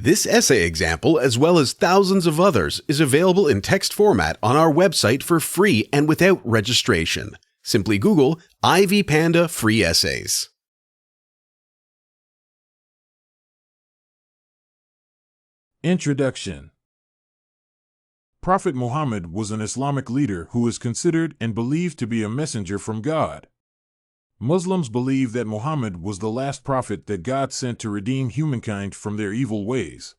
This essay example, as well as thousands of others, is available in text format on our website for free and without registration. Simply Google Ivy Panda Free Essays. Introduction. Prophet Muhammad was an Islamic leader who is considered and believed to be a messenger from God. Muslims believe that Muhammad was the last prophet that God sent to redeem humankind from their evil ways.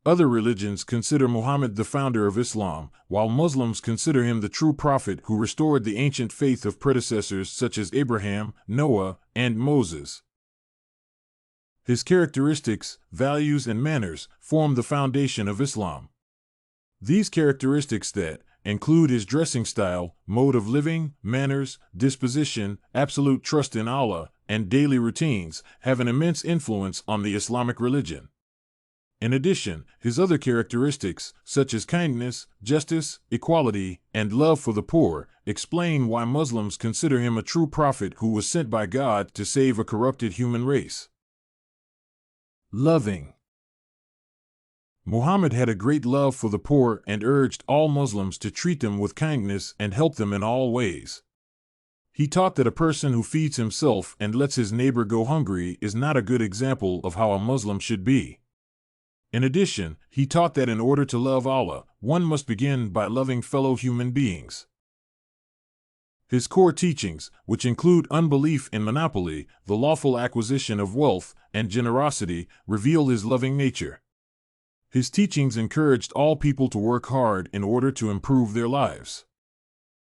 Other religions consider Muhammad the founder of Islam, while Muslims consider him the true prophet who restored the ancient faith of predecessors such as Abraham, Noah, and Moses. His characteristics, values, and manners form the foundation of Islam. These characteristics that include his dressing style, mode of living, manners, disposition, absolute trust in Allah, and daily routines, have an immense influence on the Islamic religion. In addition, his other characteristics, such as kindness, justice, equality, and love for the poor, explain why Muslims consider him a true prophet who was sent by God to save a corrupted human race. Loving. Muhammad had a great love for the poor and urged all Muslims to treat them with kindness and help them in all ways. He taught that a person who feeds himself and lets his neighbor go hungry is not a good example of how a Muslim should be. In addition, he taught that in order to love Allah, one must begin by loving fellow human beings. His core teachings, which include unbelief in monopoly, the lawful acquisition of wealth, and generosity, reveal his loving nature. His teachings encouraged all people to work hard in order to improve their lives.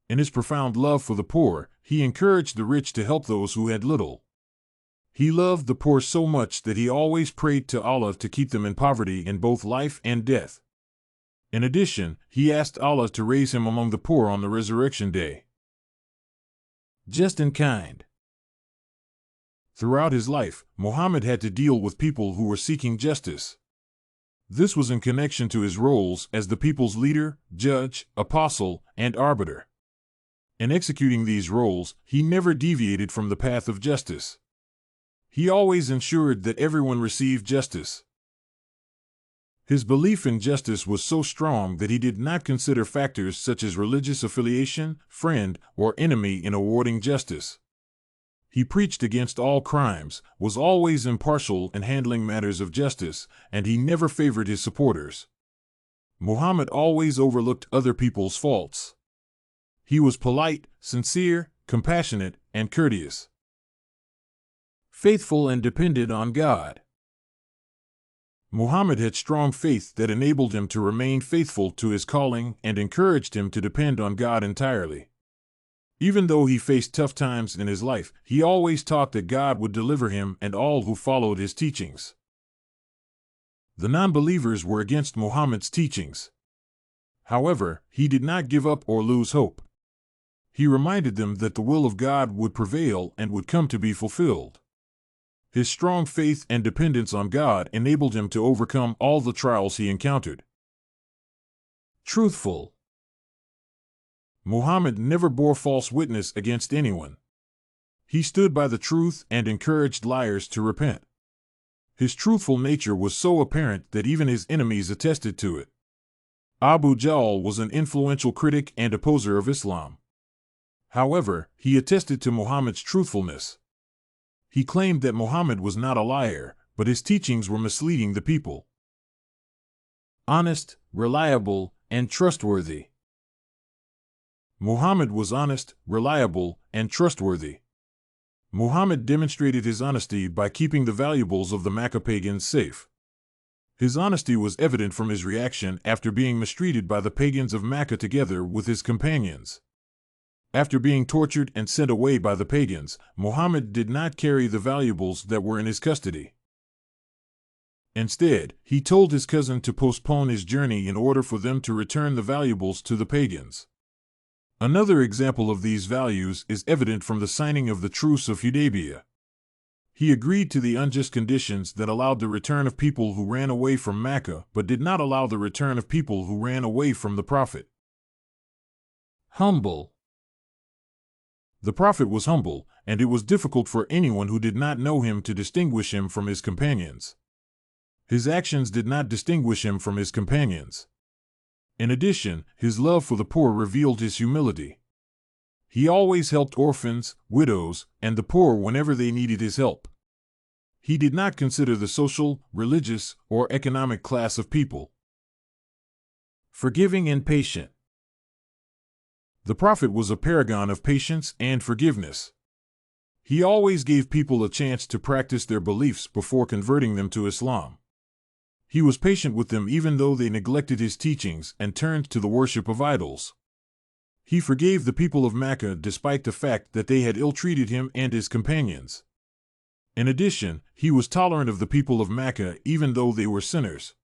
In his profound love for the poor, he encouraged the rich to help those who had little. He loved the poor so much that he always prayed to Allah to keep them in poverty in both life and death. In addition, he asked Allah to raise him among the poor on the resurrection day. Just and kind. Throughout his life, Muhammad had to deal with people who were seeking justice. This was in connection to his roles as the people's leader, judge, apostle, and arbiter. In executing these roles, he never deviated from the path of justice. He always ensured that everyone received justice. His belief in justice was so strong that he did not consider factors such as religious affiliation, friend, or enemy in awarding justice. He preached against all crimes, was always impartial in handling matters of justice, and he never favored his supporters. Muhammad always overlooked other people's faults. He was polite, sincere, compassionate, and courteous. Faithful and dependent on God. Muhammad had strong faith that enabled him to remain faithful to his calling and encouraged him to depend on God entirely. Even though he faced tough times in his life, he always taught that God would deliver him and all who followed his teachings. The non-believers were against Muhammad's teachings. However, he did not give up or lose hope. He reminded them that the will of God would prevail and would come to be fulfilled. His strong faith and dependence on God enabled him to overcome all the trials he encountered. Truthful. Muhammad never bore false witness against anyone. He stood by the truth and encouraged liars to repent. His truthful nature was so apparent that even his enemies attested to it. Abu Jahl was an influential critic and opposer of Islam. However, he attested to Muhammad's truthfulness. He claimed that Muhammad was not a liar, but his teachings were misleading the people. Honest, reliable, and trustworthy. Muhammad was honest, reliable, and trustworthy. Muhammad demonstrated his honesty by keeping the valuables of the Mecca pagans safe. His honesty was evident from his reaction after being mistreated by the pagans of Mecca together with his companions. After being tortured and sent away by the pagans, Muhammad did not carry the valuables that were in his custody. Instead, he told his cousin to postpone his journey in order for them to return the valuables to the pagans. Another example of these values is evident from the signing of the Truce of Hudaybiyah. He agreed to the unjust conditions that allowed the return of people who ran away from Mecca, but did not allow the return of people who ran away from the Prophet. Humble. The Prophet was humble, and it was difficult for anyone who did not know him to distinguish him from his companions. His actions did not distinguish him from his companions. In addition, his love for the poor revealed his humility. He always helped orphans, widows, and the poor whenever they needed his help. He did not consider the social, religious, or economic class of people. Forgiving and patient. The Prophet was a paragon of patience and forgiveness. He always gave people a chance to practice their beliefs before converting them to Islam. He was patient with them even though they neglected his teachings and turned to the worship of idols. He forgave the people of Mecca despite the fact that they had ill-treated him and his companions. In addition, he was tolerant of the people of Mecca even though they were sinners.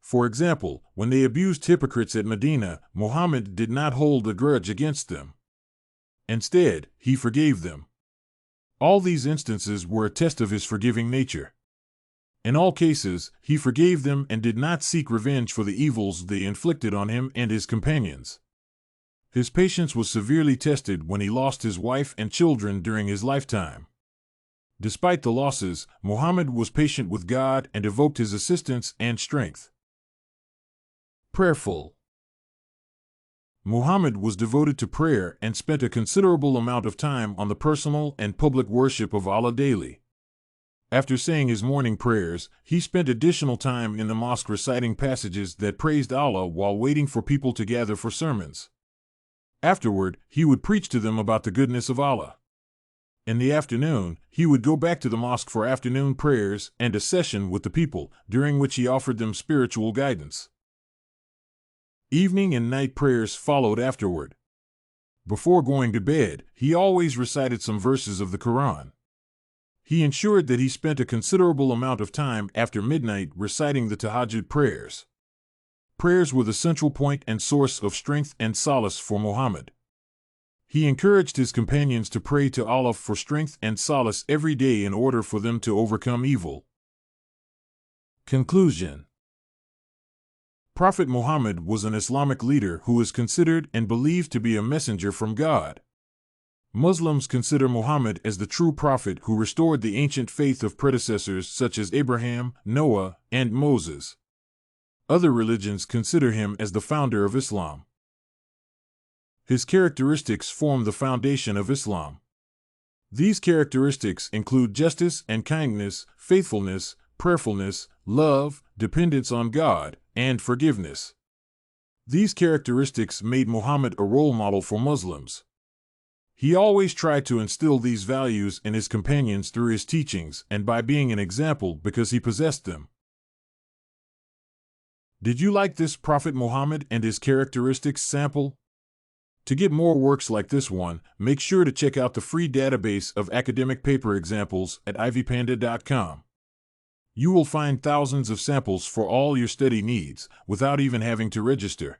For example, when they abused hypocrites at Medina, Muhammad did not hold a grudge against them. Instead, he forgave them. All these instances were a test of his forgiving nature. In all cases, he forgave them and did not seek revenge for the evils they inflicted on him and his companions. His patience was severely tested when he lost his wife and children during his lifetime. Despite the losses, Muhammad was patient with God and evoked his assistance and strength. Prayerful. Muhammad was devoted to prayer and spent a considerable amount of time on the personal and public worship of Allah daily. After saying his morning prayers, he spent additional time in the mosque reciting passages that praised Allah while waiting for people to gather for sermons. Afterward, he would preach to them about the goodness of Allah. In the afternoon, he would go back to the mosque for afternoon prayers and a session with the people, during which he offered them spiritual guidance. Evening and night prayers followed afterward. Before going to bed, he always recited some verses of the Quran. He ensured that he spent a considerable amount of time after midnight reciting the Tahajjud prayers. Prayers were the central point and source of strength and solace for Muhammad. He encouraged his companions to pray to Allah for strength and solace every day in order for them to overcome evil. Conclusion. Prophet Muhammad was an Islamic leader who is considered and believed to be a messenger from God. Muslims consider Muhammad as the true prophet who restored the ancient faith of predecessors such as Abraham, Noah, and Moses. Other religions consider him as the founder of Islam. His characteristics form the foundation of Islam. These characteristics include justice and kindness, faithfulness, prayerfulness, love, dependence on God, and forgiveness. These characteristics made Muhammad a role model for Muslims. He always tried to instill these values in his companions through his teachings and by being an example because he possessed them. Did you like this Prophet Muhammad and his characteristics sample? To get more works like this one, make sure to check out the free database of academic paper examples at ivpanda.com. You will find thousands of samples for all your study needs without even having to register.